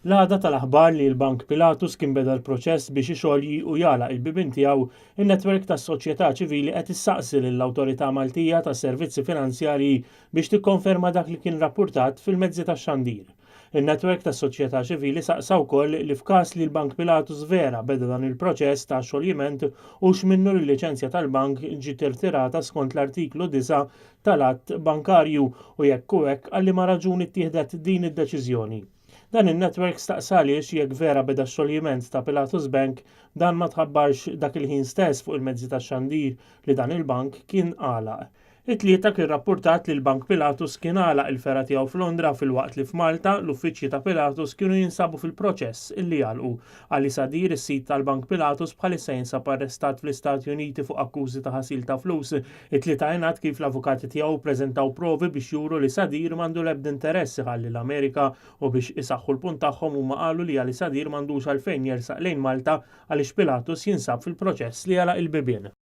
L-għada tal-aħbar li l-Bank Pilatus kien beda l-proċess biex ixogħli u jagħlaq il-bibien tiegħu, in-netwerk tas-soċjetà ċivili qed issaqsi lill-Awtorità Maltija tas-Servizzi Finanzjarji biex tikkonferma dak li kien rappurtat fil-mezzi tax-xandir. In-netwerk tas-soċjetà ċivili saqsa wkoll li f'każ li l-Bank Pilatus vera beda dan il-proċess ta' xogħliment u x'minnu l-liċenzja tal-bank ġiet irtirata skont l-artiklu 9 tal-att bankarju u jekk hu hekk għalliema raġuni ttieħdet din id-deċiżjoni. Dan in-netwerk staqsaliex jekk vera beda x-xogħliment ta' Pilatus Bank dan ma tħabbarx dak il-ħin stess fuq il-mezzi tax-xandir li dan il-bank kien għalaq. It-tlieta kien rappurtat li l-Bank Pilatus kien għalaq il-fera tiegħu f'Londra filwaqt li f'Malta l-uffiċċji ta' Pilatus kienu jinsabu fil-proċess illi jagħlqu. Ali Sadir is-sit tal-Bank Pilatus bħalissa jinsab arrestat fl-Istati Uniti fuq akkużi ta' ħasil ta' flus. It-tlieta ngħad kif l-avukati tiegħu ppreżentaw provi biex juru li Sadir m'għandu l-ebda interess iħalli l-Amerika u biex isaħħu l-punt tagħhom huma qalu li Ali Sadir m'għandux għalfejn jersaq lejn Malta għaliex Pilatus jinsab fil-proċess li jagħlaq il-bibien.